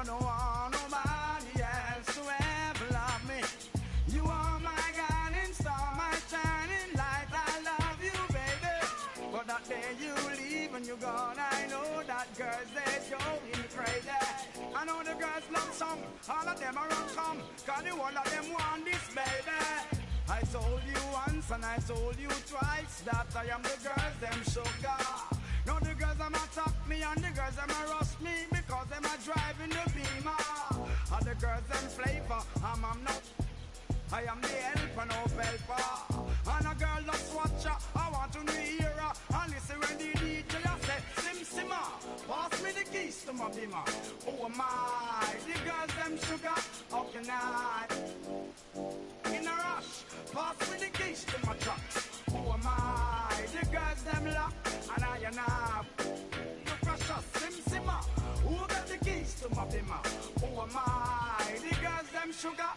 I don't want nobody else to ever love me. You are my guiding star, my shining light. I love you, baby. But that day you leave and you're gone, I know that girls, they going crazy. I know the girls love song, all of them are wrong come, cause the one of them want this, baby. I told you once and I told you twice that I am the girls, them sugar. Now the girls them attack me and the girls them rush me because them are driving the beamer. And the girls them flavor, I'm not. I am the helper, no helper. And a girl just watch her, I want to hear her. And listen when the DJ say, Sim Simmer, pass me the keys to my beamer. Oh my, the girls them sugar, how can I? In a rush, pass me the keys to my trucks. Oh my, the girls them lock, and I the precious Sim Simmer, who got the keys to my beamer? Oh my, the girls them sugar.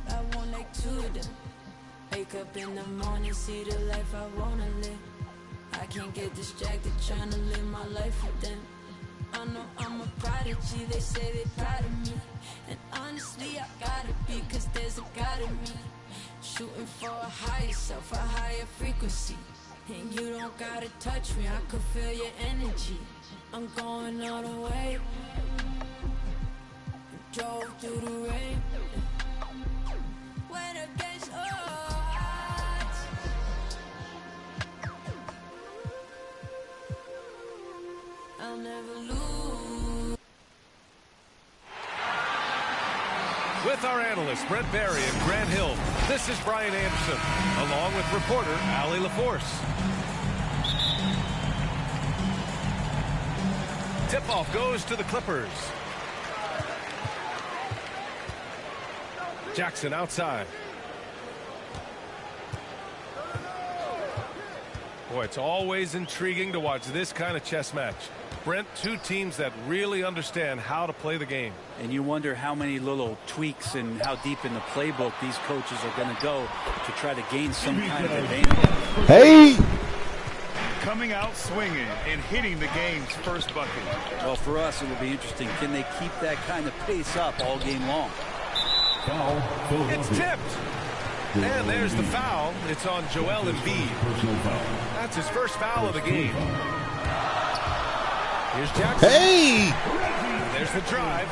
I want like two of them. Wake up in the morning, see the life I wanna live. I can't get distracted trying to live my life with them. I know I'm a prodigy, they say they proud of me. And honestly I gotta be, cause there's a God in me. Shooting for a higher self, a higher frequency. And you don't gotta touch me, I can feel your energy. I'm going all the way. Drove through the rain. When it gets hot, I'll never lose. With our analysts Brent Barry and Grant Hill, this is Brian Anderson, along with reporter Allie LaForce. Tip-off goes to the Clippers. Jackson outside. Boy, it's always intriguing to watch this kind of chess match. Brent, two teams that really understand how to play the game. And you wonder how many little tweaks and how deep in the playbook these coaches are going to go to try to gain some kind of advantage. Hey! Coming out swinging and hitting the game's first bucket. Well, for us, it will be interesting. Can they keep that kind of pace up all game long? It's tipped. And there's the foul. It's on Joel Embiid. That's his first foul of the game. Here's Jackson. Hey! There's the drive.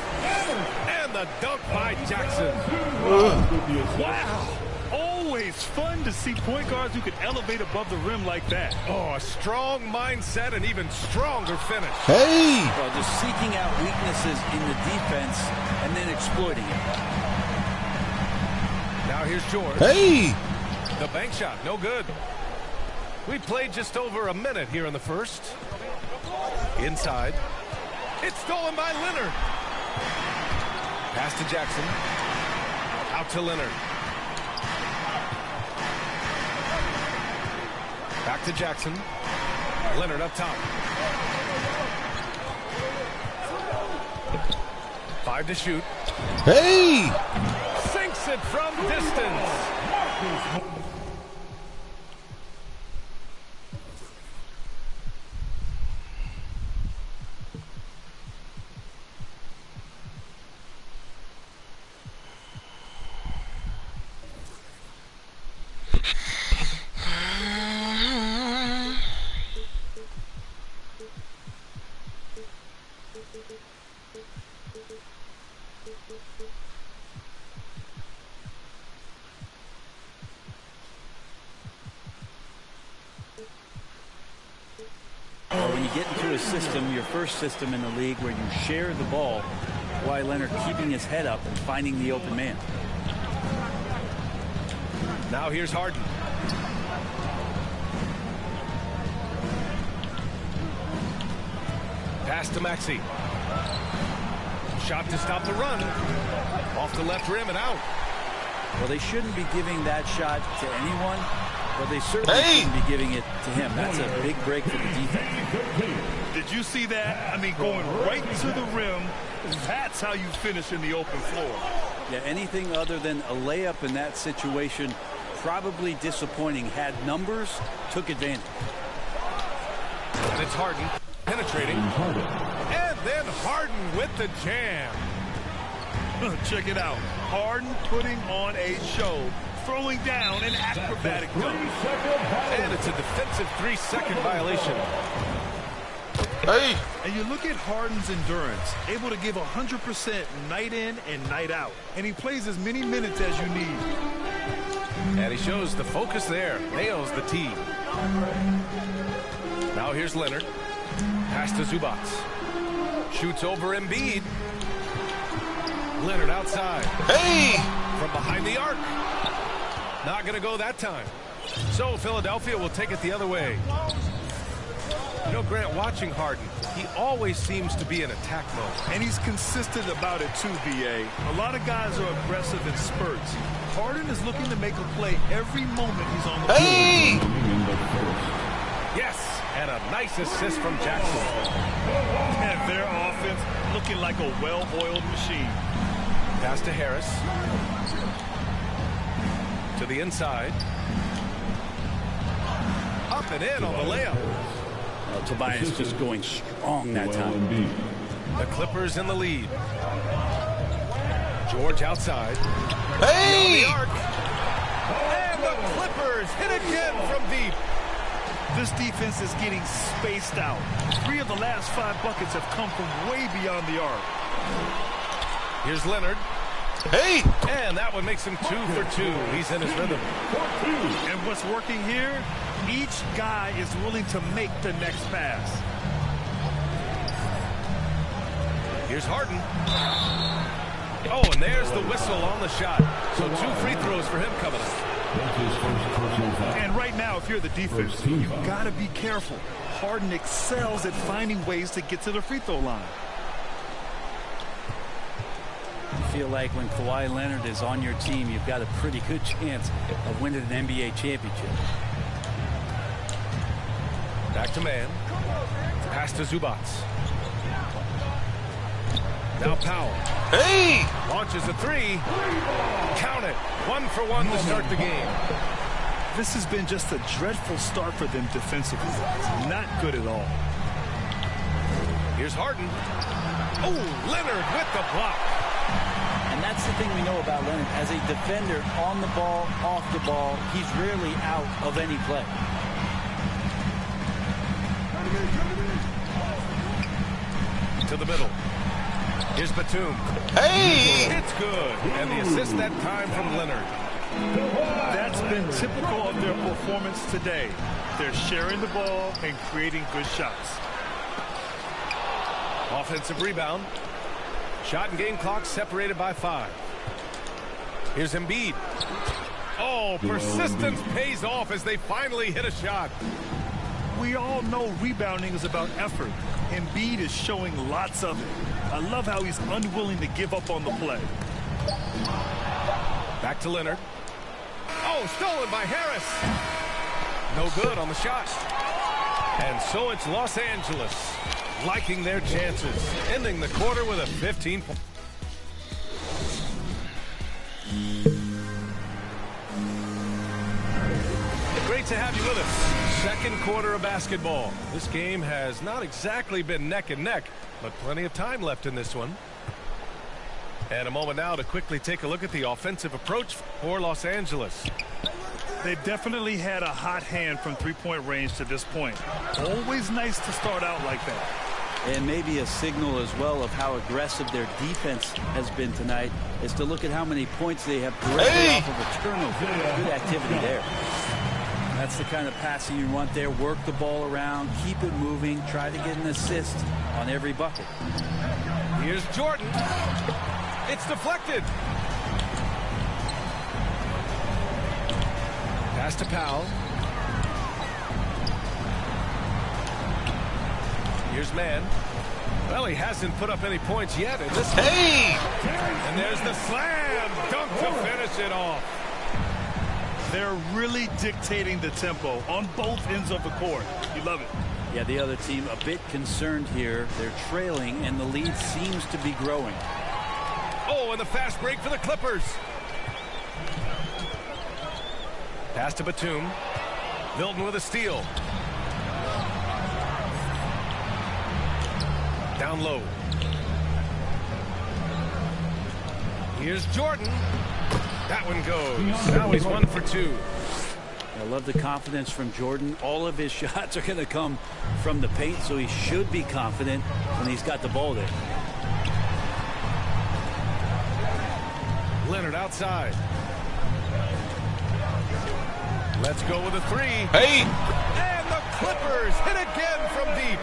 And the dunk by Jackson. Wow. Always fun to see point guards who can elevate above the rim like that. Oh, a strong mindset and even stronger finish. Hey! Well, just seeking out weaknesses in the defense and then exploiting it. Now here's George. Hey! The bank shot, no good. We played just over a minute here in the first. Inside. It's stolen by Leonard. Pass to Jackson. Out to Leonard. Back to Jackson. Leonard up top. 5 to shoot. Hey! Sinks it from distance. When you get into a system, your first system in the league, where you share the ball, why Leonard keeping his head up and finding the open man. Now here's Harden. Pass to Maxey. Shot to stop the run. Off the left rim and out. Well, they shouldn't be giving that shot to anyone, but they certainly shouldn't be giving it to him. That's a big break for the defense. Did you see that? I mean, going right to the rim. That's how you finish in the open floor. Yeah, anything other than a layup in that situation, probably disappointing. Had numbers, took advantage. And it's Harden penetrating. And then Harden with the jam. Check it out. Harden putting on a show, throwing down an acrobatic dunk. And it's a defensive 3-second violation. Hey! And you look at Harden's endurance, able to give 100% night in and night out. And he plays as many minutes as you need. And he shows the focus there. Nails the tee. Now here's Leonard. Pass to Zubac. Shoots over Embiid. Leonard outside. Hey! From behind the arc. Not going to go that time. So Philadelphia will take it the other way. You know, Grant, watching Harden, he always seems to be in attack mode. And he's consistent about it too, B.A. A lot of guys are aggressive in spurts. Harden is looking to make a play every moment he's on the court. Hey! Yes, and a nice assist from Jackson. And their offense looking like a well-oiled machine. Pass to Harris. To the inside. Up and in on the layup. Tobias just going strong that time. The Clippers in the lead. George outside. Hey! On the arc. And the Clippers hit again from deep. This defense is getting spaced out. 3 of the last 5 buckets have come from way beyond the arc. Here's Leonard. Hey! And that one makes him 2 for 2. He's in his rhythm. And what's working here? Each guy is willing to make the next pass. Here's Harden. Oh, and there's the whistle on the shot. So 2 free throws for him coming up. And right now, if you're the defense, you've got to be careful. Harden excels at finding ways to get to the free throw line. You feel like when Kawhi Leonard is on your team, you've got a pretty good chance of winning an NBA championship. Back to man. Pass to Zubac. Now Powell. Hey! Launches a 3. Count it. 1 for 1 to start the game. This has been just a dreadful start for them defensively. Not good at all. Here's Harden. Oh, Leonard with the block. And that's the thing we know about Leonard. As a defender, on the ball, off the ball, he's rarely out of any play. To the middle. Here's Batum. Hey! It's good. And the assist that time from Leonard. That's been typical of their performance today. They're sharing the ball and creating good shots. Offensive rebound. Shot and game clock separated by 5. Here's Embiid. Oh, persistence pays off as they finally hit a shot. We all know rebounding is about effort. Embiid is showing lots of it. I love how he's unwilling to give up on the play. Back to Leonard. Oh, stolen by Harris. No good on the shot. And so it's Los Angeles liking their chances, ending the quarter with a 15-point. Great to have you with us. Second quarter of basketball. This game has not exactly been neck and neck, but plenty of time left in this one. And a moment now to quickly take a look at the offensive approach for Los Angeles. They definitely had a hot hand from three-point range to this point. Always nice to start out like that. And maybe a signal as well of how aggressive their defense has been tonight is to look at how many points they have directly off of a turnover. Good activity there. That's the kind of passing you want there. Work the ball around, keep it moving, try to get an assist on every bucket. Here's Jordan. It's deflected. Pass to Powell. Here's Mann. Well, he hasn't put up any points yet in this one. Hey! And there's the slam dunk to finish it off. They're really dictating the tempo on both ends of the court. You love it. Yeah, the other team a bit concerned here. They're trailing, and the lead seems to be growing. Oh, and the fast break for the Clippers. Pass to Batum. Milton with a steal. Down low. Here's Jordan. That one goes. Now he's 1 for 2. I love the confidence from Jordan. All of his shots are going to come from the paint, so he should be confident when he's got the ball there. Leonard outside. Let's go with a 3. Hey! And the Clippers hit again from deep.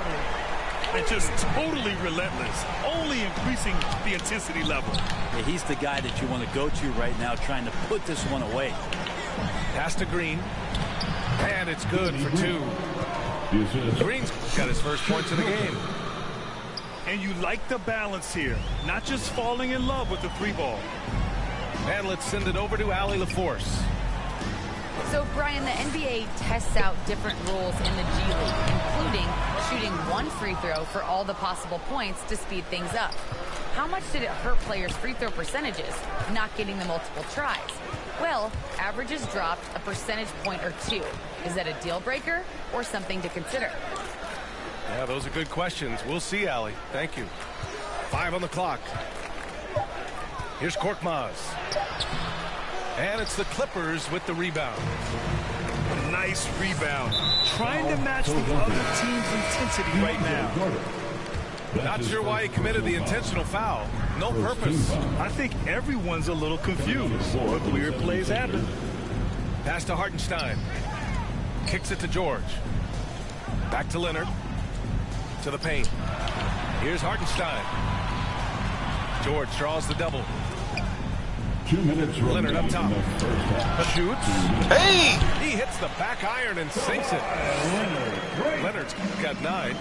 And just totally relentless, only increasing the intensity level. Yeah, he's the guy that you want to go to right now, trying to put this one away. Pass to Green. And it's good for 2. Green's got his first points of the game. And you like the balance here, not just falling in love with the 3-ball. And let's send it over to Allie LaForce. So, Brian, the NBA tests out different rules in the G League, including shooting 1 free throw for all the possible points to speed things up. How much did it hurt players' free throw percentages, not getting the multiple tries? Well, averages dropped a percentage point or 2. Is that a deal breaker or something to consider? Yeah, those are good questions. We'll see, Allie. Thank you. 5 on the clock. Here's Korkmaz. And it's the Clippers with the rebound. Nice rebound. Trying to match the other team's intensity right now. Not sure why he committed the intentional foul. No purpose. I think everyone's a little confused, but weird plays happen. Pass to Hartenstein. Kicks it to George. Back to Leonard. To the paint. Here's Hartenstein. George draws the double. 2 minutes. Leonard up top. Shoots. Hey! He hits the back iron and sinks it. Leonard's got 9.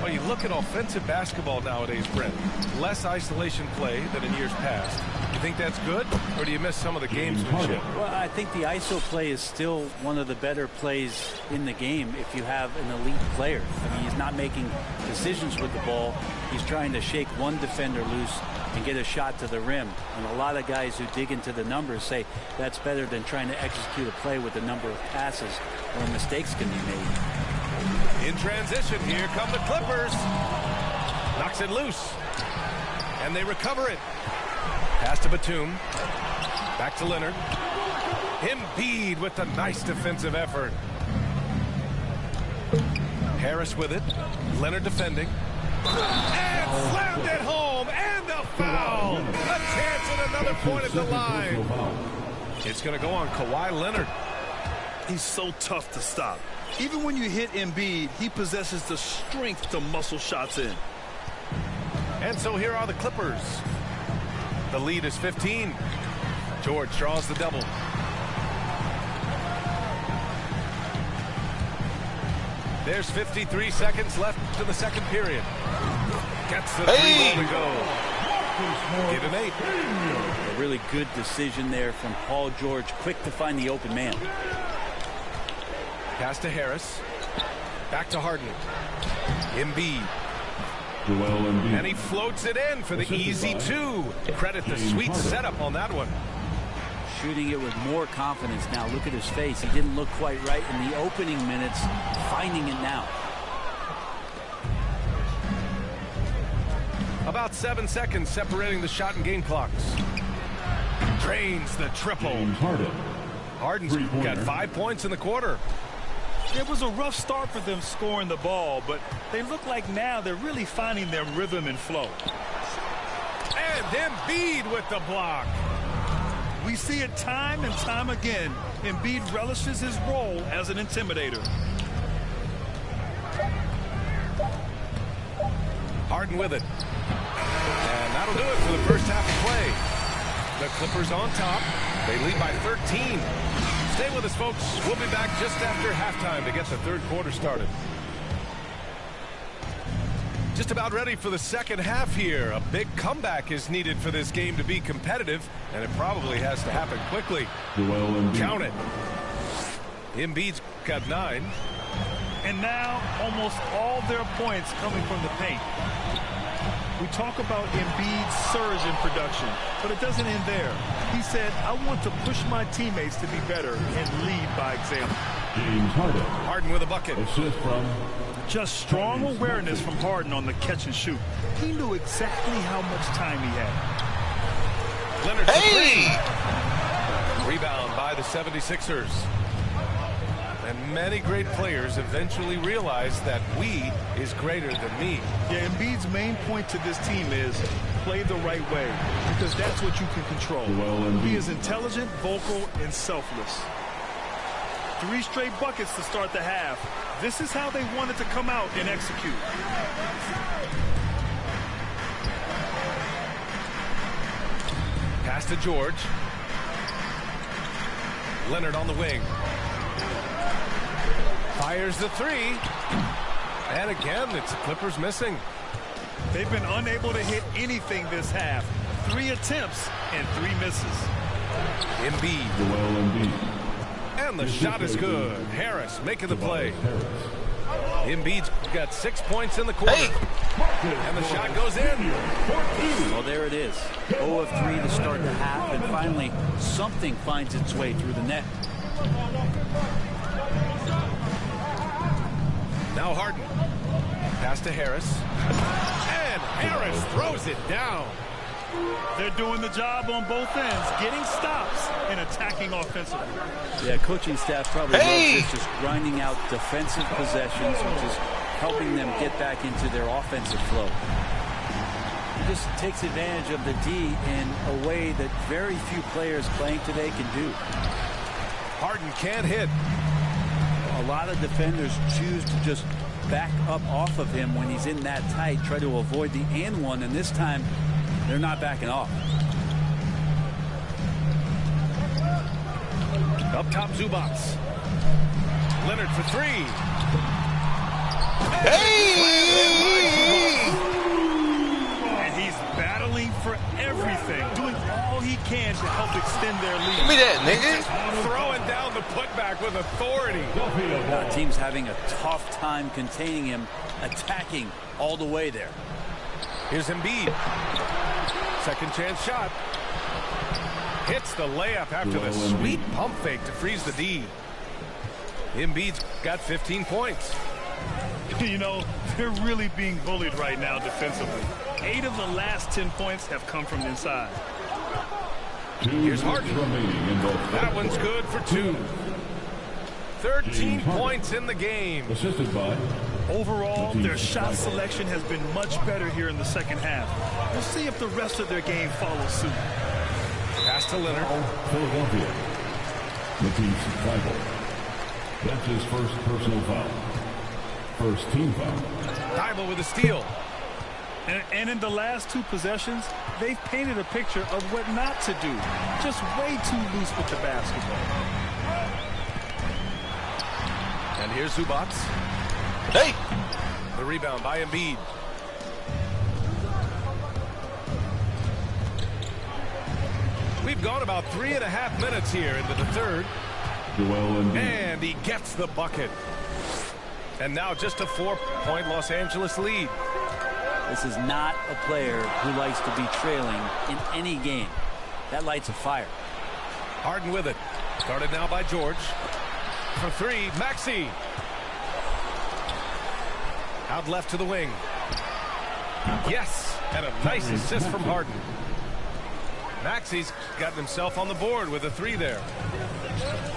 Well, you look at offensive basketball nowadays, Brent. Less isolation play than in years past. You think that's good, or do you miss some of the gamesmanship? Well, I think the ISO play is still one of the better plays in the game if you have an elite player. I mean, he's not making decisions with the ball. He's trying to shake one defender loose and get a shot to the rim. And a lot of guys who dig into the numbers say that's better than trying to execute a play with a number of passes where mistakes can be made. In transition, here come the Clippers. Knocks it loose. And they recover it. Pass to Batum. Back to Leonard. Embiid with the nice defensive effort. Harris with it. Leonard defending. And slammed it home. And a foul. A chance at another point at the line. It's going to go on Kawhi Leonard. He's so tough to stop. Even when you hit Embiid, he possesses the strength to muscle shots in. And so here are the Clippers. The lead is 15. George draws the double. There's 53 seconds left in the second period. Gets the 3 to go. Give him 8. A really good decision there from Paul George. Quick to find the open man. Pass to Harris. Back to Harden. Embiid. And he floats it in for the easy 2. Credit the sweet setup on that one. Shooting it with more confidence now. Look at his face. He didn't look quite right in the opening minutes. Finding it now. About 7 seconds separating the shot and game clocks. Drains the triple. Harden's got 5 points in the quarter. It was a rough start for them scoring the ball, but they look like now they're really finding their rhythm and flow. And Embiid with the block. We see it time and time again. Embiid relishes his role as an intimidator. Harden with it. And that'll do it for the first half of play. The Clippers on top. They lead by 13. Stay with us, folks. We'll be back just after halftime to get the third quarter started. Just about ready for the second half here. A big comeback is needed for this game to be competitive, and it probably has to happen quickly. Count it. Embiid's got 9. And now almost all their points coming from the paint. We talk about Embiid's surge in production, but it doesn't end there. He said, I want to push my teammates to be better and lead by example. James Harden. Harden with a bucket. Assist from Just strong awareness from Harden on the catch and shoot. He knew exactly how much time he had. Leonard for three. Rebound by the 76ers. And many great players eventually realize that we is greater than me. Yeah, Embiid's main point to this team is play the right way, because that's what you can control. He is intelligent, vocal, and selfless. 3 straight buckets to start the half. This is how they wanted to come out and execute. Pass to George. Leonard on the wing. Fires the 3. And again, it's the Clippers missing. They've been unable to hit anything this half. 3 attempts and 3 misses. Embiid. Joel Embiid. And the shot is good. Harris making the play. Embiid's got 6 points in the quarter. And the shot goes in. Well, there it is. 0 of 3 to start the half, and finally something finds its way through the net. Now Harden. Pass to Harris. And Harris throws it down. They're doing the job on both ends, getting stops and attacking offensively. Yeah, coaching staff probably loves this, just grinding out defensive possessions, which is helping them get back into their offensive flow. It just takes advantage of the D in a way that very few players playing today can do. Harden can't hit. A lot of defenders choose to just back up off of him when he's in that tight, try to avoid the and one, and this time they're not backing off. Up top, Zubats. Leonard for 3. And he's battling for everything, doing all he can to help extend their lead. Give me that, nigga. Just throwing down the putback with authority. The team's having a tough time containing him, attacking all the way there. Here's Embiid. Second chance shot. Hits the layup after the sweet pump fake to freeze the D. Embiid's got 15 points. You know, they're really being bullied right now defensively. 8 of the last 10 points have come from inside. Here's Harden. That one's good for 2. 13 points in the game. Assisted by. Overall, their shot selection has been much better here in the second half. We'll see if the rest of their game follows suit. Pass to Leonard. Philadelphia. Matisse Thybulle. That's his first personal foul. First team foul. Thybulle with a steal. And in the last 2 possessions, they've painted a picture of what not to do. Just way too loose with the basketball. And here's Zubats. The rebound by Embiid. We've gone about 3.5 minutes here into the third. Joel Embiid. And he gets the bucket. And now just a 4-point Los Angeles lead. This is not a player who likes to be trailing in any game. That lights a fire. Harden with it. Started now by George. For 3, Maxey. Out left to the wing. Yes, and a nice assist from Harden. Maxey's gotten himself on the board with a 3 there.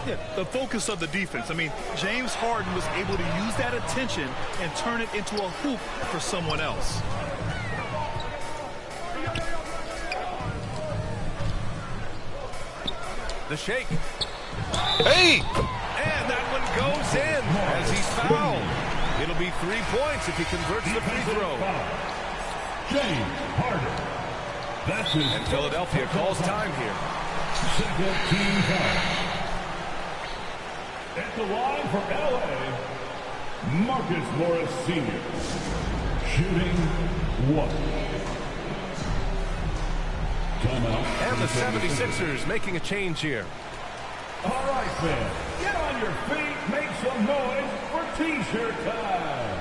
Yeah, the focus of the defense. I mean, James Harden was able to use that attention and turn it into a hoop for someone else. The shake. Hey! And that one goes in as he's fouled. It'll be 3 points if he converts the free throw. James Harden. That's his. And Philadelphia calls time here. Second team foul. At the line for L.A., Marcus Morris Sr. Shooting 1. Timeout. And the 76ers making a change here. All right, fans. Get on your feet. Make some noise for T-shirt time.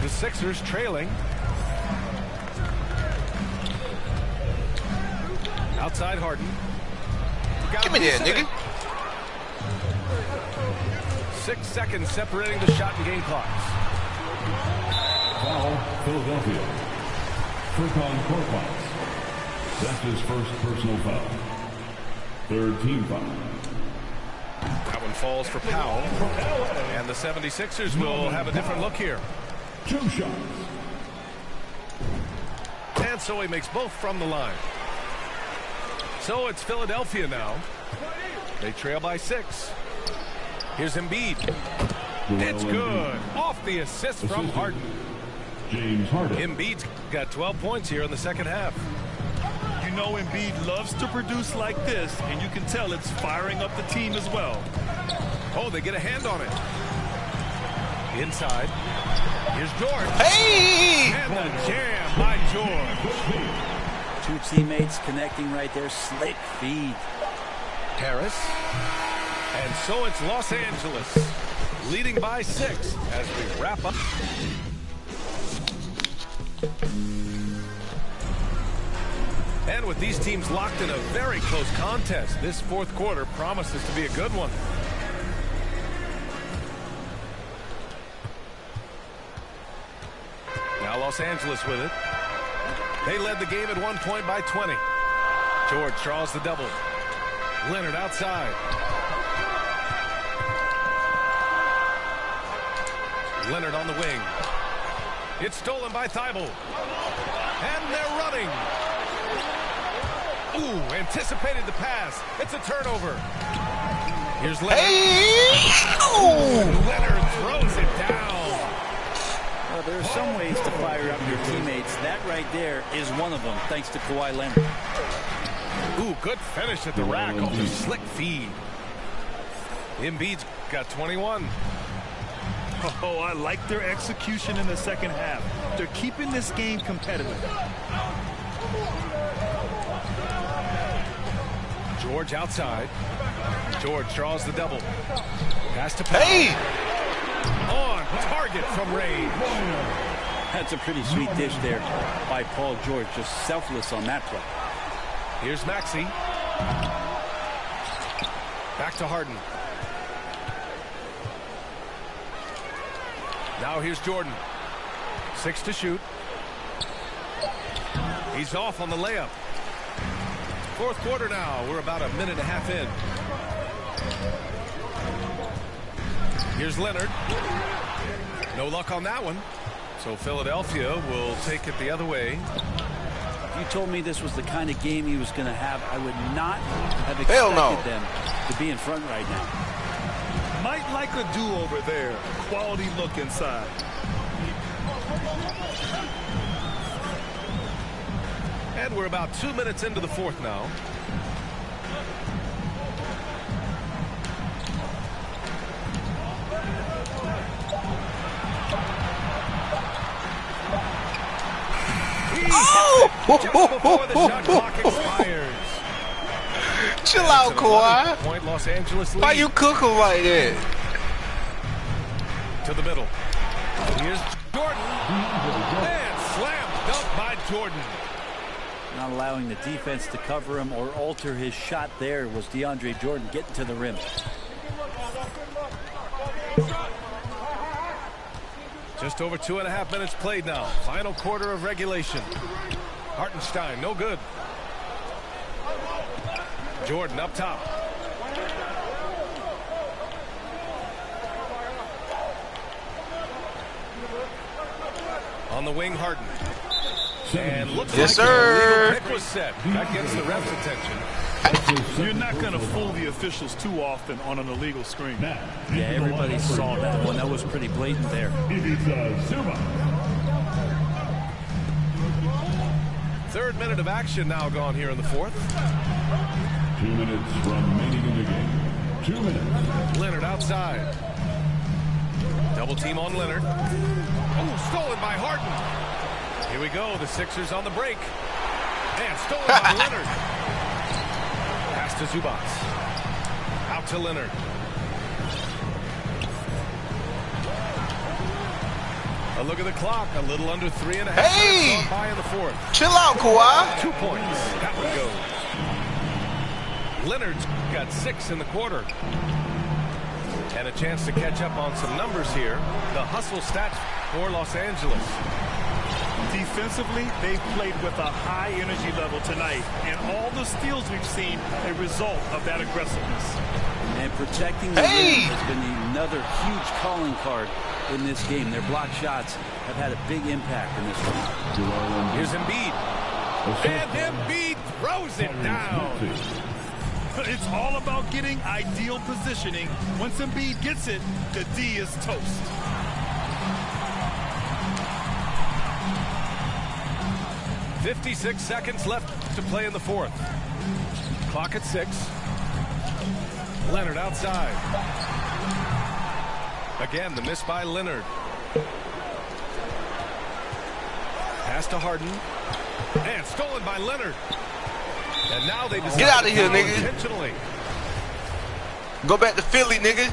The Sixers trailing. Outside Harden. Give me that, nigga. 6 seconds separating the shot and game clocks. Foul, Philadelphia. Quick on court fouls. That's his first personal foul. Third team foul. That one falls for Powell. And the 76ers will have a different look here. 2 shots. And so he makes both from the line. So it's Philadelphia now. They trail by 6. Here's Embiid. It's good. Off the assist from Harden. James Harden. Embiid's got 12 points here in the second half. You know Embiid loves to produce like this, and you can tell it's firing up the team as well. Oh, they get a hand on it. Inside. Here's George. Hey! And the jam by George. 2 teammates connecting right there. Slick feed. Harris. And so it's Los Angeles leading by 6 as we wrap up. And with these teams locked in a very close contest, this fourth quarter promises to be a good one. Now Los Angeles with it. They led the game at one point by 20. George draws the double. Leonard outside. Leonard on the wing. It's stolen by Thibault. And they're running. Ooh, anticipated the pass. It's a turnover. Here's Leonard. Hey! Leonard throws it down. Well, there are some ways to fire up your teammates. That right there is one of them, thanks to Kawhi Leonard. Ooh, good finish at the rack off the slick feed. Embiid's got 21. Oh, I like their execution in the second half. They're keeping this game competitive. George outside. George draws the double. Pass to Powell. Hey! On target from range. That's a pretty sweet dish there by Paul George. Just selfless on that play. Here's Maxey. Back to Harden. Now here's Jordan. 6 to shoot. He's off on the layup. Fourth quarter now. We're about a minute and a half in. Here's Leonard. No luck on that one. So Philadelphia will take it the other way. If you told me this was the kind of game he was going to have, I would not have expected them to be in front right now. Might like a do-over there. Quality look inside. And we're about 2 minutes into the fourth now. Just before the shot clock expires. Chill out, Kawhi. Point Los Angeles lead. Why you cook him like that? To the middle. Here's Jordan. And slam dunk by Jordan. Not allowing the defense to cover him or alter his shot there was DeAndre Jordan getting to the rim. Just over 2.5 minutes played now. Final quarter of regulation. Hartenstein, no good. Jordan up top. On the wing, Harden. And looks Yes, like sir. a legal pick was set. That gets the ref's attention. You're not going to fool the officials too often on an illegal screen. Yeah, everybody saw that one. That was pretty blatant there. Third minute of action now gone here in the fourth. 2 minutes remaining in the game. 2 minutes. Leonard outside. Double team on Leonard. Oh, stolen by Harden. Here we go. The Sixers on the break. And stolen by Leonard. Pass to Zubats. Out to Leonard. A look at the clock. A little under 3.5 Hey! minutes gone by in the fourth. Chill out, Kawhi. 2 points. That one goes. Leonard's got 6 in the quarter. And a chance to catch up on some numbers here. The hustle stats for Los Angeles. Defensively, they've played with a high energy level tonight, and all the steals we've seen a result of that aggressiveness. And protecting the rim has been another huge calling card in this game. Their block shots have had a big impact in this one. Here's Embiid. And Embiid throws it down. It's all about getting ideal positioning. Once Embiid gets it, the D is toast. .56 seconds left to play in the fourth. Clock at 6. Leonard outside. Again, the miss by Leonard. Pass to Harden. And stolen by Leonard. And now they decide get out of here, to nigga. Intentionally. Go back to Philly, nigga.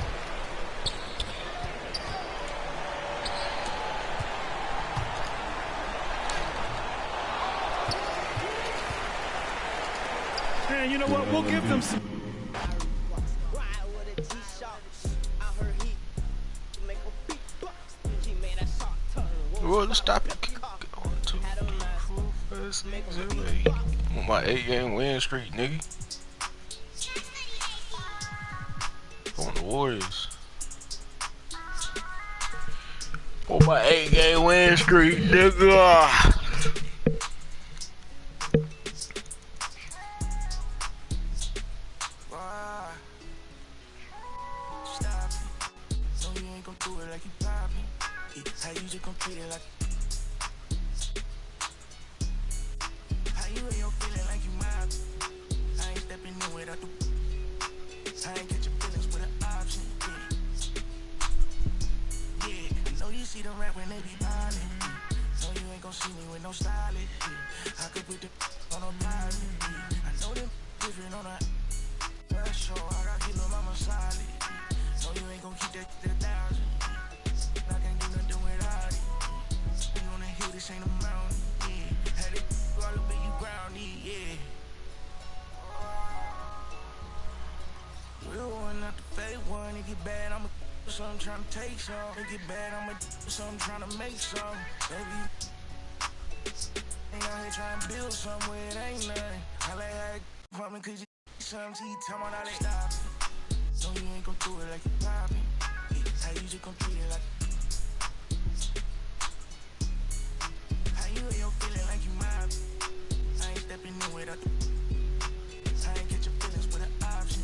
And you know what? We'll give them some. Well, let's stop it. 1, 2, 3, 4, 5, 6, 7, 8. I'm on my 8-game win streak, nigga. On the Warriors. On my 8-game win streak, nigga. I'm trying to take some, make it bad, I'ma do something, trying to make some, baby. Ain't out here trying to build somewhere, it ain't nothing. I like how it for me, cause you something, see, tell me how they stop. No, you ain't gon' do it like you poppin'. How you just gon' treat it like. How you ain't your feeling like you mobbin'. I ain't stepping in without the. I ain't get your feelings with an option.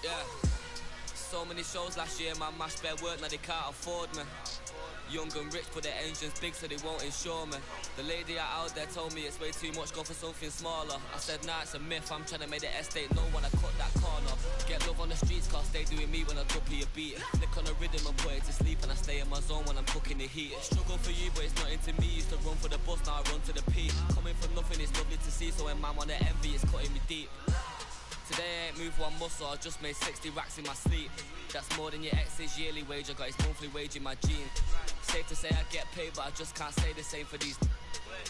Yeah, so many shows last year, man, mashed bare work, now they can't afford me. Young and rich, but their engine's big, so they won't insure me. The lady out there told me it's way too much, go for something smaller. I said, nah, it's a myth, I'm trying to make the estate know when I cut that corner. Get love on the streets, cause they doing me when I drop you a beat. Flick on the rhythm and put it to sleep, and I stay in my zone when I'm cooking the heat. Struggle for you, but it's not into me. Used to run for the bus, now I run to the peak. Coming from nothing, it's lovely to see, so when man wanna envy, it's cutting me deep. Today I ain't moved one muscle, I just made 60 racks in my sleep. That's more than your ex's yearly wage, I got his monthly wage in my jeans. Safe to say I get paid, but I just can't say the same for these.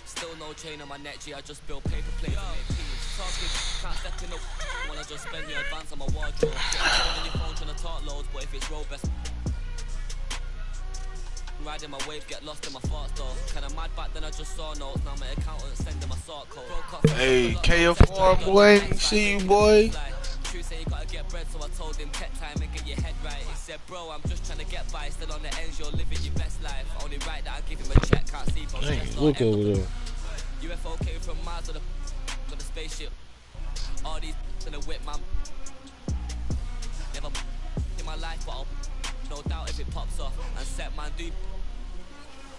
Still no chain on my neck, G, I just build paper planes and make peas. Talking, can't step in up when I just spend your advance on my wardrobe. Get on your phone trying to talk loads, but if it's road best. Riding my wave, get lost in my thoughts though. Kinda mad back then I just saw notes, now my accountant sending my sort code. Hey, KF4 boy, see you boy. True say you gotta get bread, so I told him take time and get your head right. He said, bro, I'm just trying to get by, still on the ends, you're living your best life. Only right that I give him a check, can't see if I'm stressed. Look over there. UFO came from Mars on the spaceship. All these in a whip, man. Never in my life, but I'll no doubt if it pops off and set man do.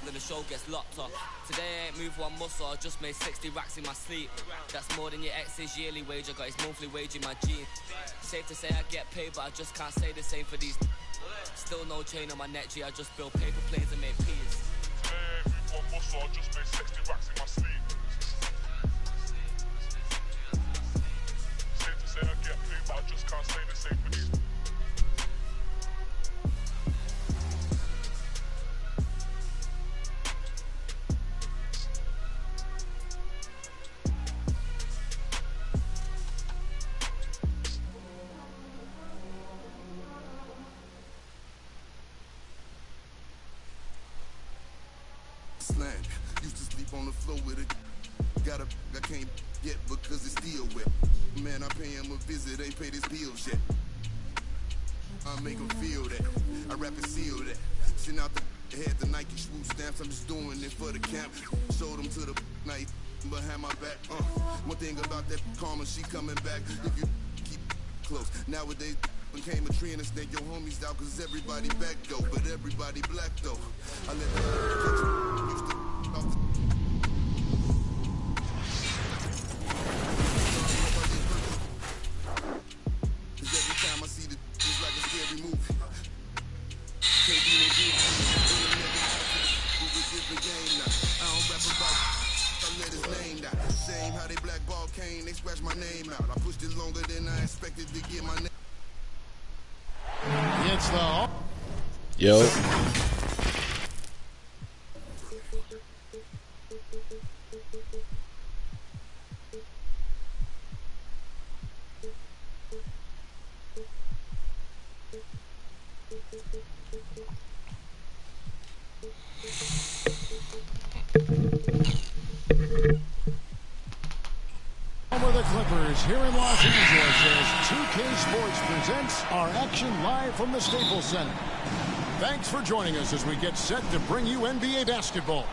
then the show gets locked off. Today I ain't moved one muscle, I just made 60 racks in my sleep. That's more than your ex's yearly wage, I got his monthly wage in my jeans. Safe to say I get paid, but I just can't say the same for these. Still no chain on my neck, G, I just build paper planes and make peas. Today I ain't moved one muscle, I just made 60 racks in my sleep. Safe to say I get paid, but I just can't say the same for these. Used to sleep on the floor with it. Got a I can't get because it's still wet. Man, I pay him a visit, ain't paid his bills yet. I make him feel that. I rap and seal that. Send out the head the Nike swoop stamps. I'm just doing it for the camp. Showed them to the night behind my back. One thing about that karma, she coming back. If you keep close. Nowadays became a trend and snake your homies out cause everybody back though, but everybody black though. I let the used to off the cause every time I see the it's like a scary movie. Can't be no good. It's a different game now. I don't rap about I let his name down. Same how they blackball Kane, they scratch my name out. I pushed it longer than I expected to get my name. It's the Yo. Over the Clippers here in Los Angeles as 2K Sports presents our action live from the Staples Center. Thanks for joining us as we get set to bring you NBA basketball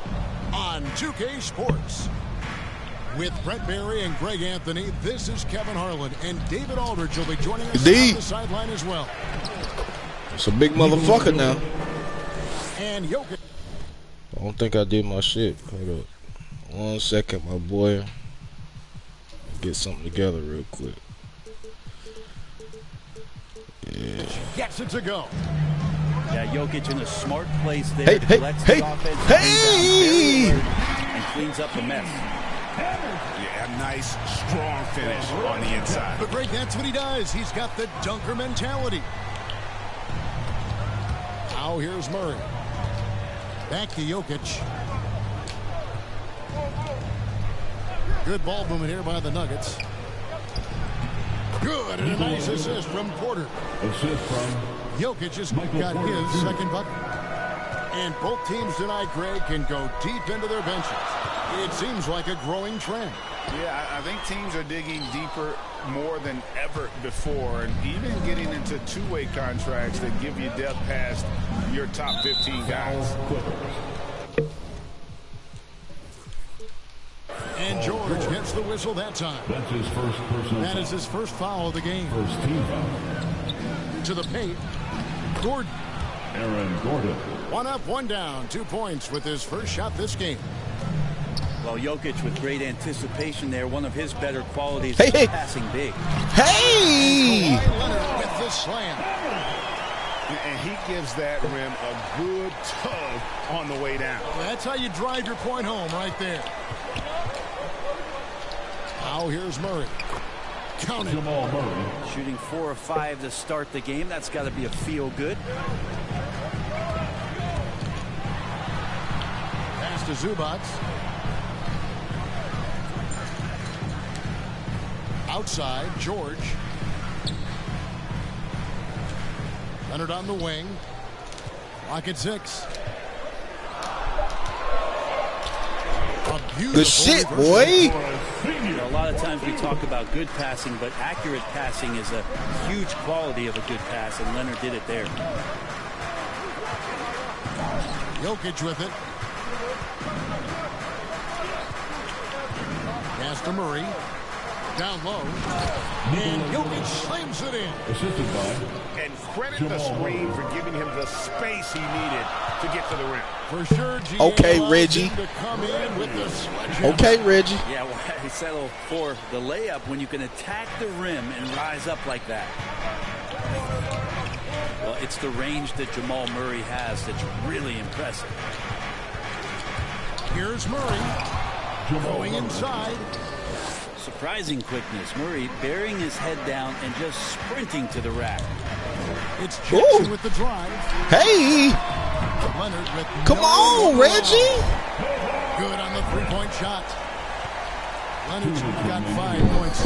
on 2K Sports. With Brett Berry and Greg Anthony, this is Kevin Harlan, and David Aldridge will be joining us on the sideline as well. It's a big motherfucker now. And Jokic. I don't think I did my shit. Hold up. 1 second, my boy. Get something together real quick. Yeah. Gets it to go. Yeah, Jokic in a smart place there. Hey, and cleans up the mess. Yeah, a nice, strong finish on the inside. But Greg, that's what he does. He's got the dunker mentality. Now here's Murray. Back to Jokic. Good ball movement here by the Nuggets. Good, and a nice assist from Porter. Assist from Jokic has got his second bucket. And both teams tonight, Greg, can go deep into their benches. It seems like a growing trend. Yeah, I think teams are digging deeper more than ever before, and even getting into two-way contracts that give you depth past your top 15 guys. And George gets the whistle that time. That's his first personal That foul. is his first foul of the game. First team foul. To the paint. Gordon. Aaron Gordon. 1 up, 1 down. 2 points with his first shot this game. Well, Jokic with great anticipation there. One of his better qualities Hey, is hey. passing big. Hey! Kawhi Leonard with the slam. And he gives that rim a good tug on the way down. That's how you drive your point home right there. Now here's Murray. Count it. Jamal Murray. Shooting 4 of 5 to start the game. That's got to be a feel good. Pass to Zubac. Outside, George. Leonard on the wing. Clock at 6. Good shit, boy. A lot of times we talk about good passing, but accurate passing is a huge quality of a good pass, and Leonard did it there. Jokic with it. Pass to Murray. Down low. And Jokic slams it in. Assisted by. And credit the screen for giving him the space he needed to get to the rim. For sure, Okay, Reggie. Okay, Reggie. Yeah, why settle for the layup when you can attack the rim and rise up like that? Well, it's the range that Jamal Murray has that's really impressive. Here's Murray going inside. Surprising quickness. Murray burying his head down and just sprinting to the rack. It's Jackson with the drive. Hey! Leonard with Come on, Reggie! Good on the three-point shot. Leonard's got 5 points.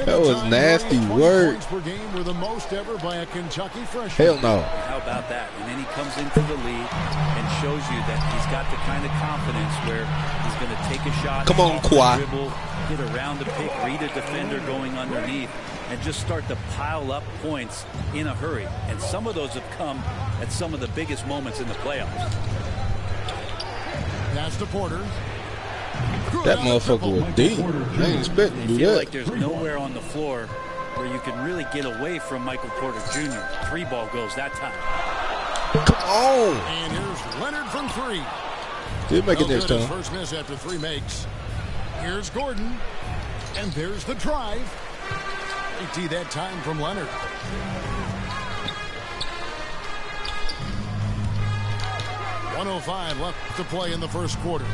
That was nasty work. Points per game were the most ever by a Kentucky freshman. Hell no. How about that? And then he comes into the league and shows you that he's got the kind of confidence where he's going to take a shot. Come on, Kawhi. Dribble, get around the pick, read a defender going underneath, and just start to pile up points in a hurry. And some of those have come at some of the biggest moments in the playoffs. Pass to Porter. That motherfucker was deep. I ain't expecting to do I feel that. like there's nowhere on the floor where you can really get away from Michael Porter Jr. 3-ball goes that time. Come on. And here's Leonard from 3. He'll make it next time. First miss after 3 makes. Here's Gordon. And there's the drive. 80 that time from Leonard. .105 left to play in the first quarter.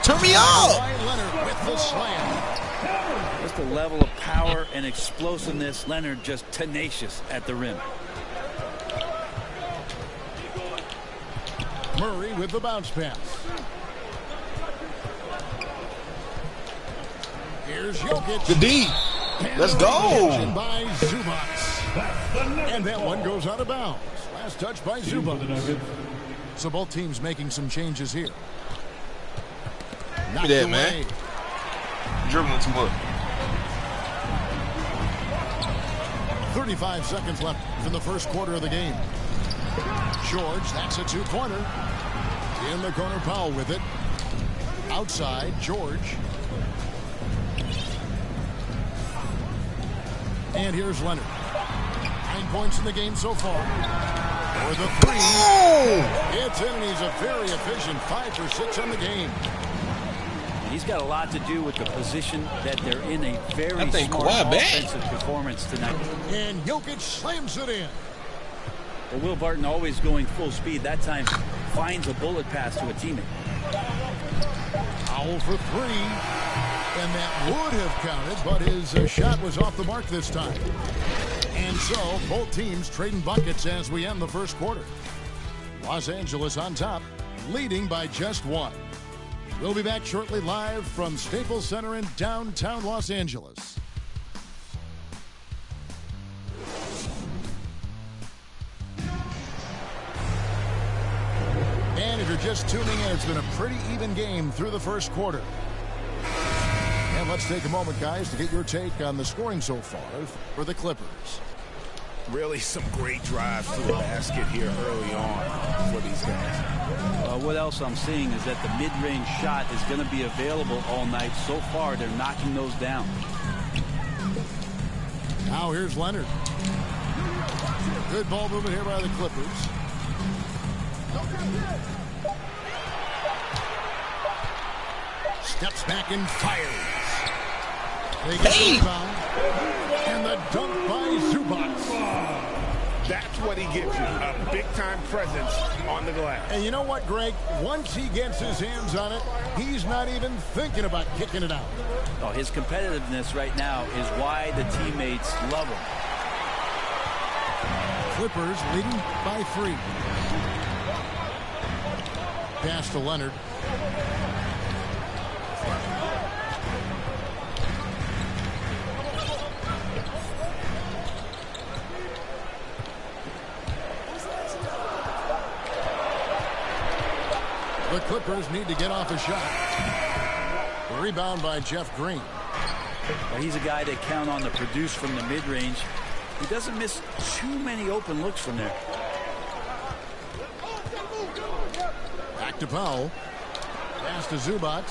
Turn me up! Leonard with the slam. Just the level of power and explosiveness. Leonard just tenacious at the rim. Murray with the bounce pass. Here's Jokic. The D. Let's go. By Zubac. And that one goes out of bounds. Last touch by Zubac. So both teams making some changes here. Give me that, man. Dribbling too much. 35 seconds left in the first quarter of the game. George, that's a 2-pointer. In the corner, Powell with it. Outside, George. And here's Leonard. 9 points in the game so far. For the 3. Oh! It's in, and he's a very efficient 5 for 6 on the game. He's got a lot to do with the position that they're in. A very smart offensive performance tonight. And Jokic slams it in. But Will Barton always going full speed. That time finds a bullet pass to a teammate. Powell for 3. And that would have counted, but his shot was off the mark this time. And so both teams trading buckets as we end the first quarter. Los Angeles on top, leading by just 1. We'll be back shortly live from Staples Center in downtown Los Angeles. And if you're just tuning in, it's been a pretty even game through the first quarter. And let's take a moment, guys, to get your take on the scoring so far for the Clippers. Really some great drives to the basket here early on for these guys. What else I'm seeing is that the mid-range shot is going to be available all night. So far, they're knocking those down. Now here's Leonard. Good ball movement here by the Clippers. Steps back and fires. They get the rebound. And the dunk by Zubac. That's what he gives you, a big-time presence on the glass. And you know what, Greg? Once he gets his hands on it, he's not even thinking about kicking it out. Oh, his competitiveness right now is why the teammates love him. Clippers leading by 3. Pass to Leonard. The Clippers need to get off a shot. The rebound by Jeff Green. Well, he's a guy they count on to produce from the mid-range. He doesn't miss too many open looks from there. Back to Powell. Pass to Zubac.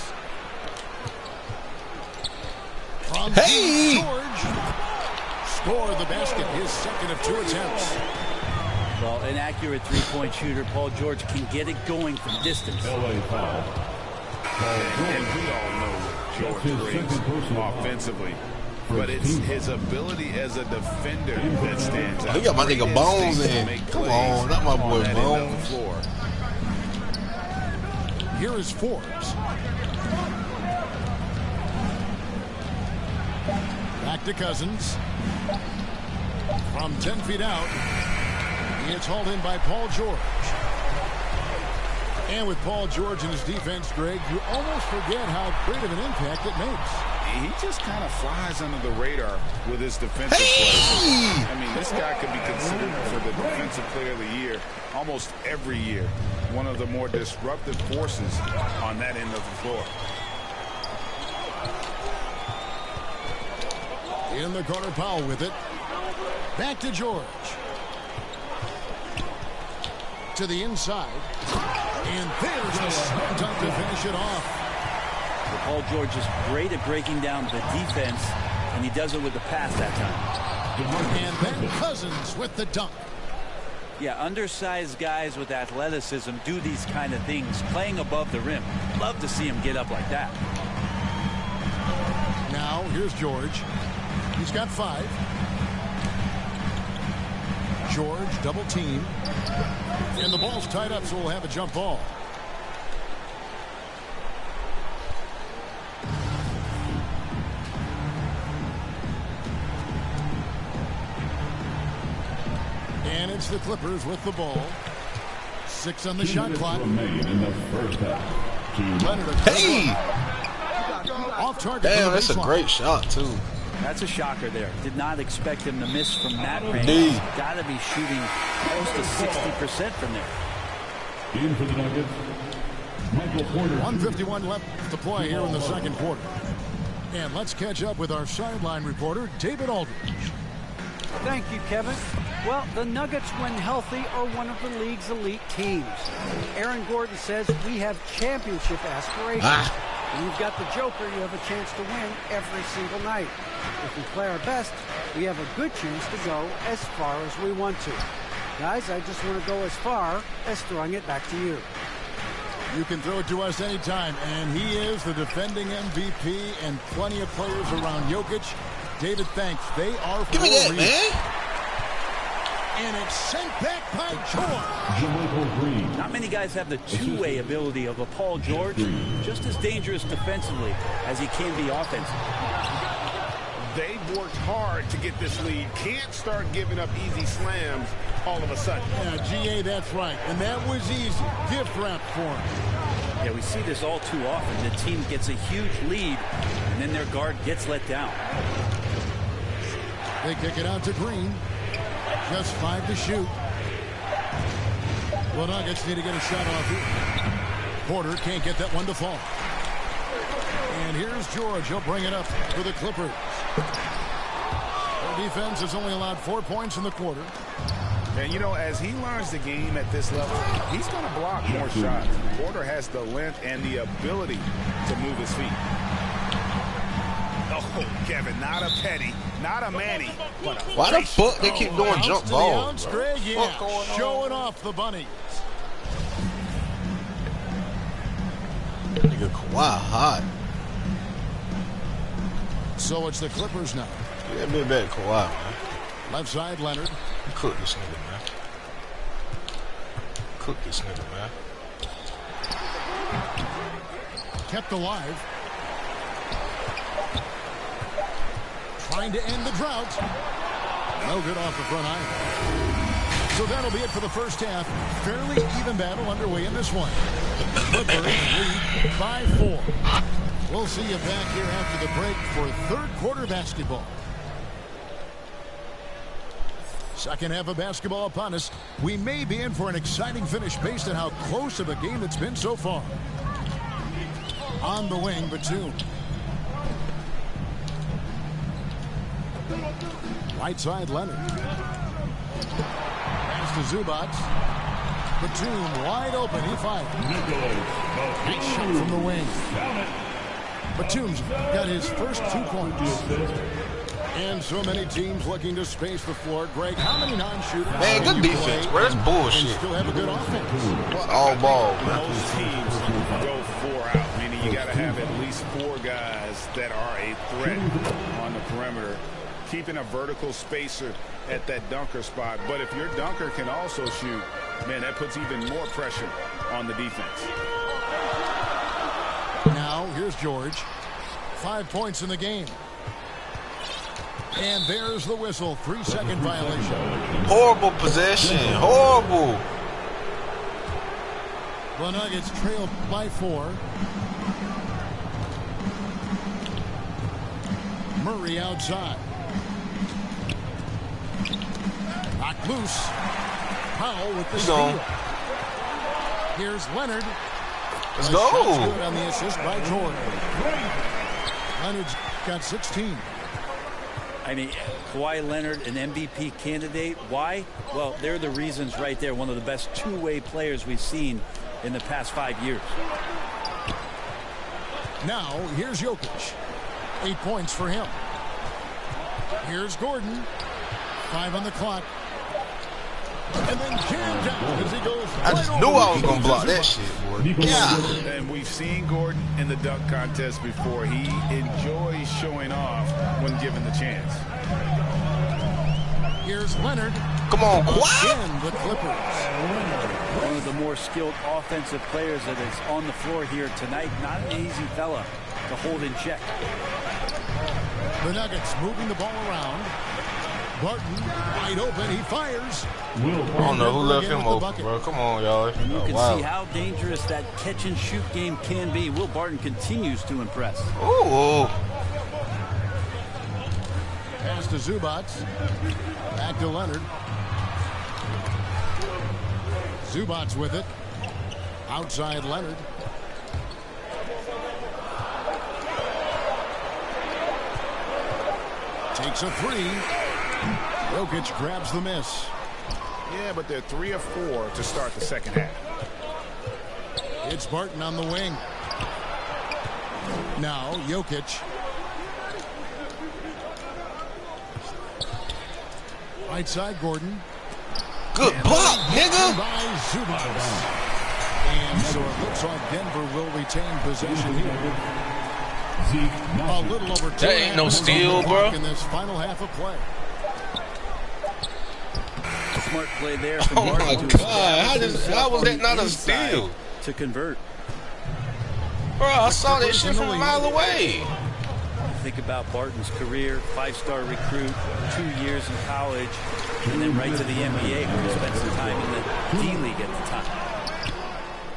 From George. Scored the basket, his second of 2 attempts. Well, an accurate three-point shooter, Paul George can get it going from distance. LA foul. And we all know what George brings offensively. But it's his ability as a defender that stands out. He got my nigga Bones in. Come on, not my boy Bones. Here is Forbes. Back to Cousins. From 10 feet out. It's hauled in by Paul George. And with Paul George in his defense, Greg, you almost forget how great of an impact it makes. He just kind of flies under the radar with his defensive play. I mean, this guy could be considered for the Defensive Player of the Year almost every year. One of the more disruptive forces on that end of the floor. In the corner, Powell with it. Back to George. To the inside. And there's a slam dunk to finish it off. Well, Paul George is great at breaking down the defense, and he does it with the pass that time. And then Cousins with the dunk. Yeah, undersized guys with athleticism do these kind of things, playing above the rim. Love to see him get up like that. Now, here's George. He's got 5. George double team. And the ball's tied up, so we'll have a jump ball. And it's the Clippers with the ball. 6 on the shot clock. Remain in the first half. Hey! Off target. Damn, that's a great shot, too. That's a shocker there. Did not expect him to miss from that range. He's got to be shooting close to 60% from there. In for the Nuggets, Michael Porter. 1:51 left to play here in the second quarter. And let's catch up with our sideline reporter, David Aldridge. Thank you, Kevin. Well, the Nuggets, when healthy, are one of the league's elite teams. Aaron Gordon says we have championship aspirations. When you've got the Joker, you have a chance to win every single night. If we play our best, we have a good chance to go as far as we want to. Guys, I just want to go as far as throwing it back to you. You can throw it to us anytime, and he is the defending MVP and plenty of players around Jokic. David, thanks. They are for Give me that, man. And it's sent back by George. Not many guys have the two-way ability of a Paul George. Just as dangerous defensively as he can be offensively. They've worked hard to get this lead. Can't start giving up easy slams all of a sudden. Yeah, G.A., that's right. And that was easy. Gift wrap for him. Yeah, we see this all too often. The team gets a huge lead, and then their guard gets let down. They kick it out to Green. Just 5 to shoot. Well, Nuggets need to get a shot off here. Porter can't get that one to fall. And here's George. He'll bring it up for the Clippers. Their defense has only allowed 4 points in the quarter. And, you know, as he learns the game at this level, he's going to block more shots. Porter has the length and the ability to move his feet. Oh, Kevin, not a Petty, not a Manny. Why the fuck they keep doing jump balls? Greg, yeah, showing off the bunnies. Nigga Kawhi hot. So it's the Clippers now. Yeah, be back Kawhi, man. Left side, Leonard. Cook this nigga, man. Cook this nigga, man. Kept alive. Trying to end the drought. No good off the front eye. So that'll be it for the first half. Fairly even battle underway in this one. Clippers lead by 4. We'll see you back here after the break for third quarter basketball. Second half of basketball upon us. We may be in for an exciting finish based on how close of a game it's been so far. On the wing, Batum. Right side, Leonard. Pass to Zubac. Batum wide open. He fires. Nice shot from the wing. Batum's got his first 2 points. And so many teams looking to space the floor. Greg, how many non-shooters? Man, good defense, bro. That's bullshit. And still have a good offense. All ball. Most teams go 4 out, meaning you got to have at least 4 guys that are a threat on the perimeter. Keeping a vertical spacer at that dunker spot. But if your dunker can also shoot, man, that puts even more pressure on the defense. Now, here's George. 5 points in the game. And there's the whistle. 3-second violation. Horrible possession. Horrible. The Nuggets trail by 4. Murray outside. Knocked loose. Powell with the steal. Here's Leonard. Let's go. Good on the assist by Jordan. Leonard's got 16. I mean, Kawhi Leonard, an MVP candidate. Why? Well, they're the reasons right there. One of the best two-way players we've seen in the past 5 years. Now, here's Jokic. 8 points for him. Here's Gordon. 5 on the clock. And then jammed down as he goes. I just knew I was going to block that shit, boy. Yeah. And we've seen Gordon in the dunk contest before. He enjoys showing off when given the chance. Here's Leonard. Come on, Kawhi. Again, the Clippers. One of the more skilled offensive players that is on the floor here tonight. Not an easy fella to hold in check. The Nuggets moving the ball around. Barton wide open. He fires. I don't know who left him open, bro. Come on, y'all. And you can see how dangerous that catch-and-shoot game can be. Will Barton continues to impress. Ooh. Pass to Zubac. Back to Leonard. Zubac with it. Outside Leonard. Takes a three. Jokic grabs the miss. Yeah, but they're 3 of 4 to start the second half. It's Barton on the wing. Now Jokic. Right side Gordon. Good block, nigga. By Zubac. And so it looks like Denver will retain possession here. A little over 2. That ain't no steal, bro. In this final half of play. Smart play there from Oh my God! How was that not a steal? To convert. Bro, I saw that shit from a mile away. Think about Barton's career, 5-star recruit, 2 years in college, and then right to the NBA where he spent some time in the D-League at the time.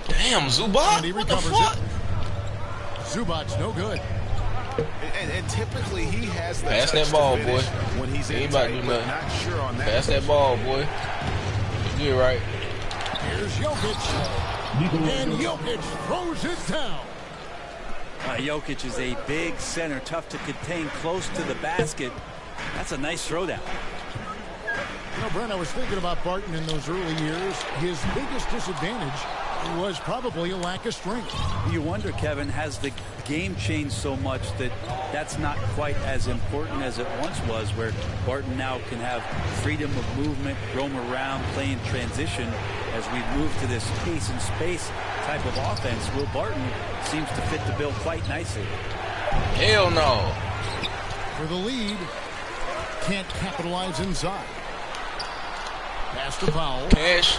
Damn, Zubac, what the fuck? Zubac, no good. And typically he has the pass that ball, boy. When he's he ain't about to do nothing. Not sure on that. Pass that ball, boy. You right. Here's Jokic. And Jokic throws it down. Jokic is a big center, tough to contain, close to the basket. That's a nice throwdown. You know, Brent, I was thinking about Barton in those early years. His biggest disadvantage was probably a lack of strength. You wonder, Kevin, has the game changed so much that that's not quite as important as it once was, where Barton now can have freedom of movement, roam around, play in transition. As we move to this pace and space type of offense, Will Barton seems to fit the bill quite nicely. Hell no. For the lead, can't capitalize inside. Pass to Powell. Cash.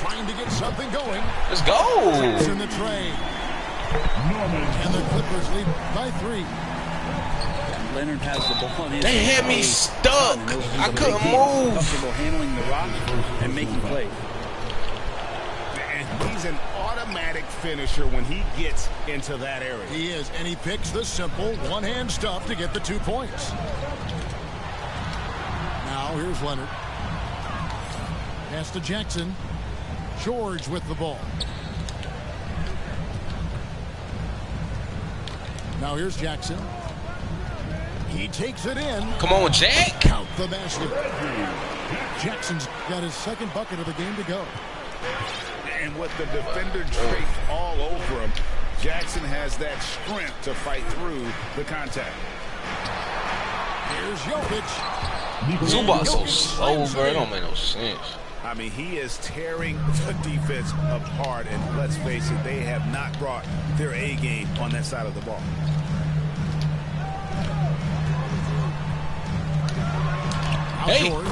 Trying to get something going. Let's go. It's in the tray. And the Clippers lead by 3. Leonard has the ball. They had me stuck. I couldn't move. Comfortable handling the rock and making plays. And he's an automatic finisher when he gets into that area. He is, and he picks the simple one-hand stuff to get the 2 points. Now here's Leonard. Pass to Jackson. George with the ball. Now here's Jackson. He takes it in. Come on, Jack. Count the basket. Jackson's got his second bucket of the game to go. And with the defender draped all over him, Jackson has that strength to fight through the contact. Here's Jokic. Zubac so slow, bro. It don't make no sense. I mean, he is tearing the defense apart, and let's face it, they have not brought their A game on that side of the ball. Hey. George,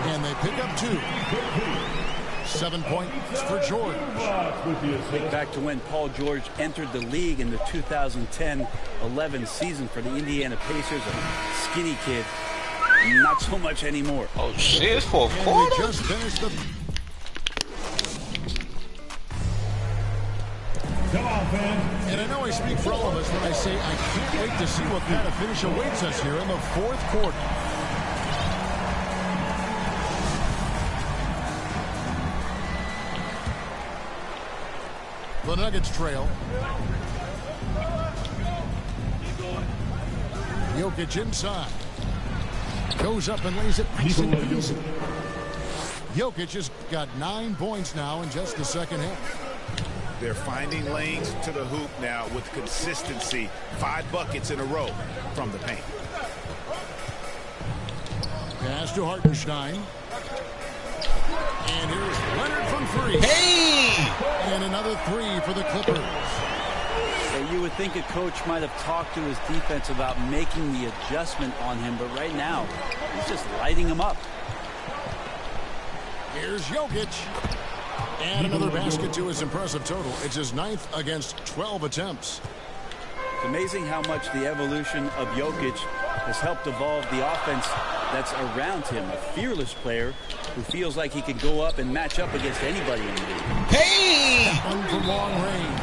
and they pick up 2. 7 points for George. Think back to when Paul George entered the league in the 2010-11 season for the Indiana Pacers. A skinny kid. Not so much anymore. Oh shit, for a quarter? Just finished the... And I know I speak for all of us when I say I can't wait to see what kind of finish awaits us here in the 4th quarter. The Nuggets trail. Jokic inside. Goes up and lays it nice and easy. Jokic has got 9 points now in just the second half. They're finding lanes to the hoop now with consistency. 5 buckets in a row from the paint. Pass to Hartenstein. And here's Leonard from 3. Hey! And another 3 for the Clippers. You would think a coach might have talked to his defense about making the adjustment on him, but right now, he's just lighting him up. Here's Jokic. And another basket to his impressive total. It's his 9th against 12 attempts. It's amazing how much the evolution of Jokic has helped evolve the offense that's around him. A fearless player who feels like he can go up and match up against anybody in the league. Hey! One from long range.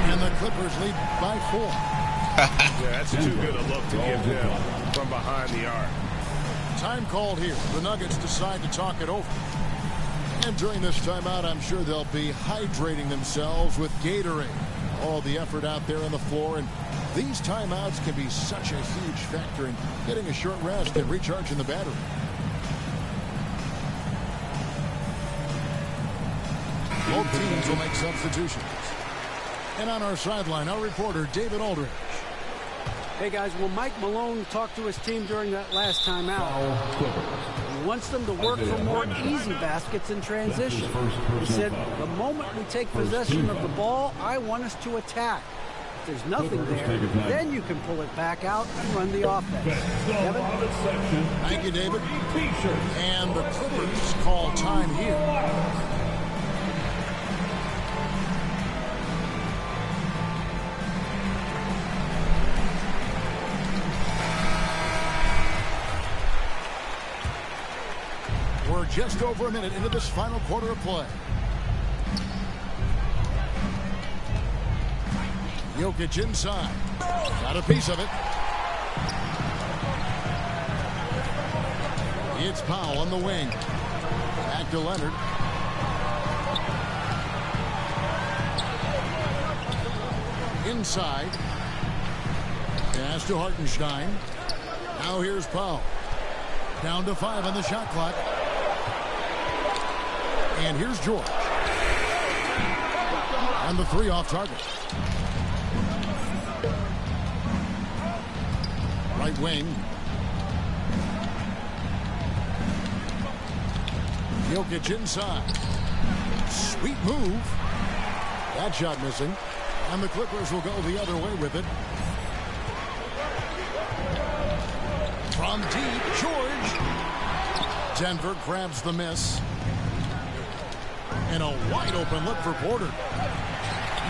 And the Clippers lead by 4. Yeah, that's too good a look to give them from behind the arc. Time called here. The Nuggets decide to talk it over. And during this timeout, I'm sure they'll be hydrating themselves with Gatorade. All the effort out there on the floor, and these timeouts can be such a huge factor in getting a short rest and recharging the battery. Both teams will make substitutions. And on our sideline, our reporter, David Aldridge. Hey, guys, well, Mike Malone talked to his team during that last timeout. He wants them to work for more easy baskets in transition. He said, the moment we take possession of the ball, I want us to attack. If there's nothing there, then you can pull it back out and run the offense. Kevin? Thank you, David. And the Clippers call time here. We're just over a minute into this final quarter of play. Jokic inside. Got a piece of it. It's Powell on the wing. Back to Leonard. Inside. Pass to Hartenstein. Now here's Powell. Down to 5 on the shot clock. And here's George. And the 3 off target. Right wing. Jokic inside. Sweet move. That shot missing. And the Clippers will go the other way with it. From deep, George. Denver grabs the miss. And a wide open look for Porter.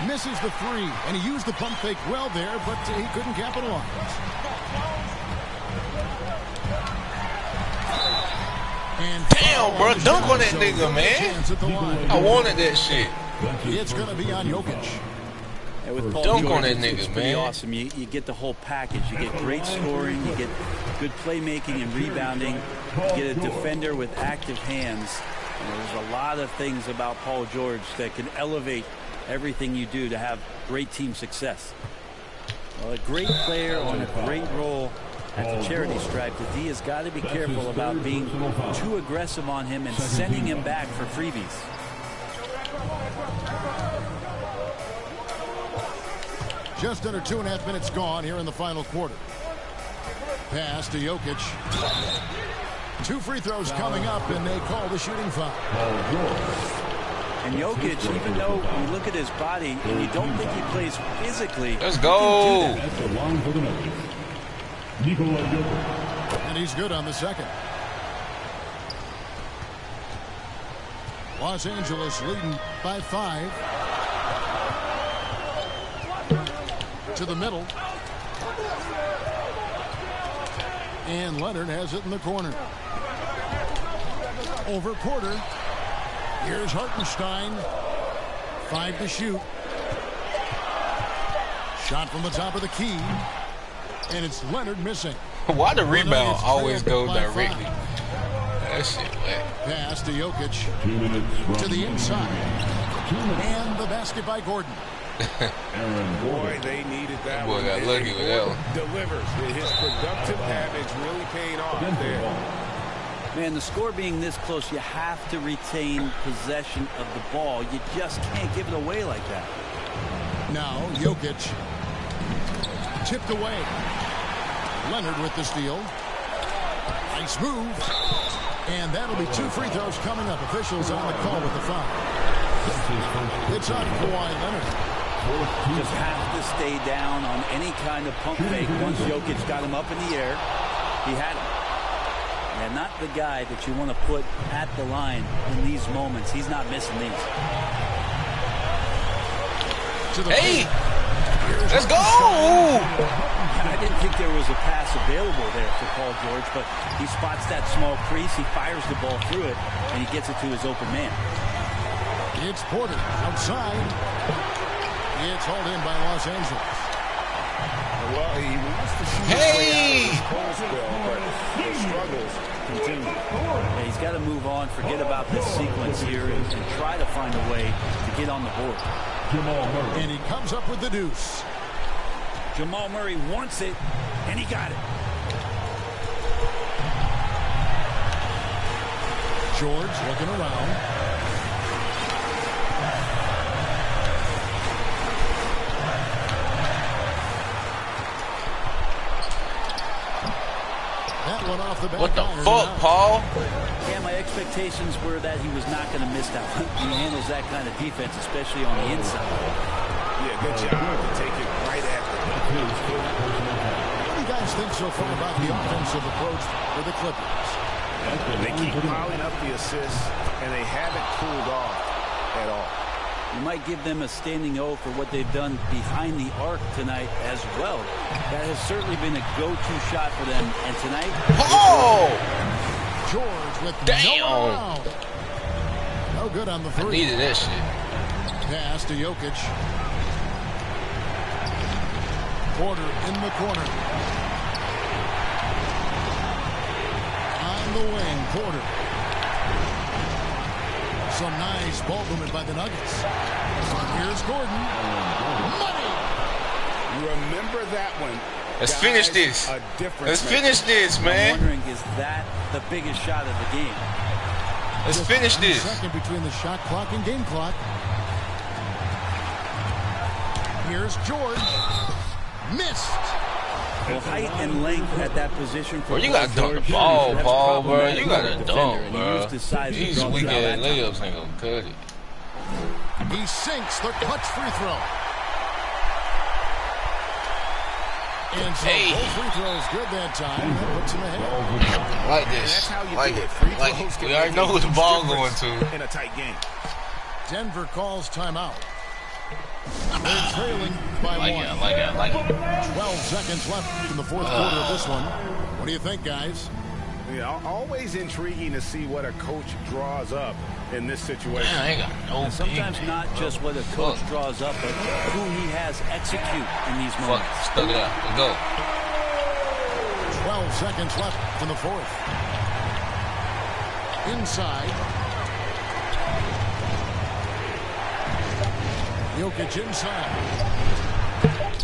Misses the 3, and he used the pump fake well there, but he couldn't capitalize. And damn, bro, dunk on that nigga, man. I wanted that shit. It's going to be on Jokic. And with Paul dunk George, on that nigga, it's pretty awesome. You get the whole package. You get great scoring. You get good playmaking and rebounding. You get a defender with active hands. And there's a lot of things about Paul George that can elevate everything you do to have great team success. Well, a great player on a great role at the charity stripe. The D has got to be careful about being too aggressive on him and sending him back for freebies. Just under 2.5 minutes gone here in the final quarter. Pass to Jokic. 2 free throws coming up, and they call the shooting foul. And Jokic, even though you look at his body and you don't think he plays physically, let's go. That's the line for the Nuggets. And he's good on the second. Los Angeles leading by 5. To the middle. And Leonard has it in the corner. Over Porter. Here's Hartenstein. 5 to shoot. Shot from the top of the key. And it's Leonard missing. Why the rebound always go directly? That shit wet. Pass to Jokic. To the inside. And the basket by Gordon. Boy, they needed that boy one. got lucky with that one. Delivers. His productive habits really paying off there. Man, the score being this close, you have to retain possession of the ball. You just can't give it away like that. Now, Jokic. Tipped away. Leonard with the steal. Nice move. And that'll be 2 free throws coming up. Officials on the call with the foul. It's on Kawhi Leonard. Just have to stay down on any kind of pump fake. Once Jokic got him up in the air, he had him. And not the guy that you want to put at the line in these moments. He's not missing these. Hey! Let's go! I didn't think there was a pass available there for Paul George, but he spots that small crease, he fires the ball through it, and he gets it to his open man. It's Porter outside. It's hauled in by Los Angeles. Well, he wants to shoot his but the struggles continue. Yeah, he's got to move on, forget about this sequence here, and try to find a way to get on the board. And he comes up with the deuce. Jamal Murray wants it, and he got it. George looking around. That one off the back. What the fuck, Paul? Yeah, my expectations were that he was not going to miss that one. He handles that kind of defense, especially on the inside. Yeah, good job to take it right after. What do you guys think so far about the offensive approach for the Clippers? They keep piling up the assists, and they haven't cooled off at all. You might give them a standing O for what they've done behind the arc tonight as well. That has certainly been a go-to shot for them. And tonight... Oh! George with damn! No good on the 3. I needed that shit. Pass to Jokic. Porter in the corner. On the wing, Porter. Some nice ball movement by the Nuggets. Here's Gordon. Money! Remember that one. Let's finish this. Let's finish this, man. I'm wondering, is that the biggest shot of the game? Let's finish this. Second between the shot clock and game clock. Here's George. Missed. Well, height and length at that position. Bro, you got to dunk the ball, Paul, bro. You got to dunk, bro. These weekend layups ain't going to cut it. He sinks the clutch free throw. And so both free throws good that time. That puts him ahead. Like this. That's how you like do it. it. Free Like throws it. can We already make know who the a ball difference going to. in a tight game. Denver calls timeout. They're trailing by 1. I like it. 12 seconds left in the fourth quarter of this one. What do you think, guys? Yeah, always intriguing to see what a coach draws up in this situation. Man, I ain't got no sometimes big, not just what a coach draws up, but who he has execute in these moments. Stuck it out. Let's go. 12 seconds left in the fourth. Inside. Jokic inside.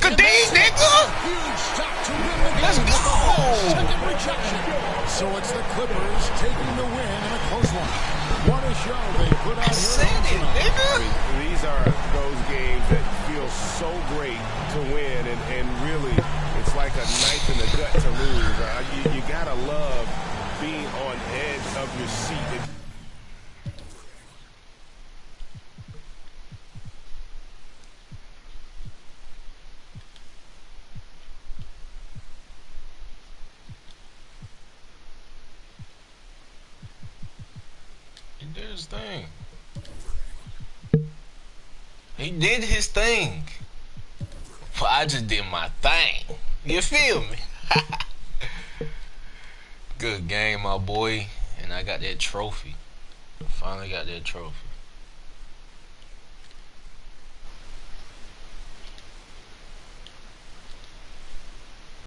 Good day, nigga! Huge stop to win the game. Let's go! Second rejection. So it's the Clippers taking the win in a close one. What a show they put out here. These are those games that feel so great to win, and really, it's like a knife in the gut to lose. You gotta love being on edge of your seat. He did his thing. He did his thing. But I just did my thing. You feel me? Good game, my boy. And I got that trophy. I finally got that trophy.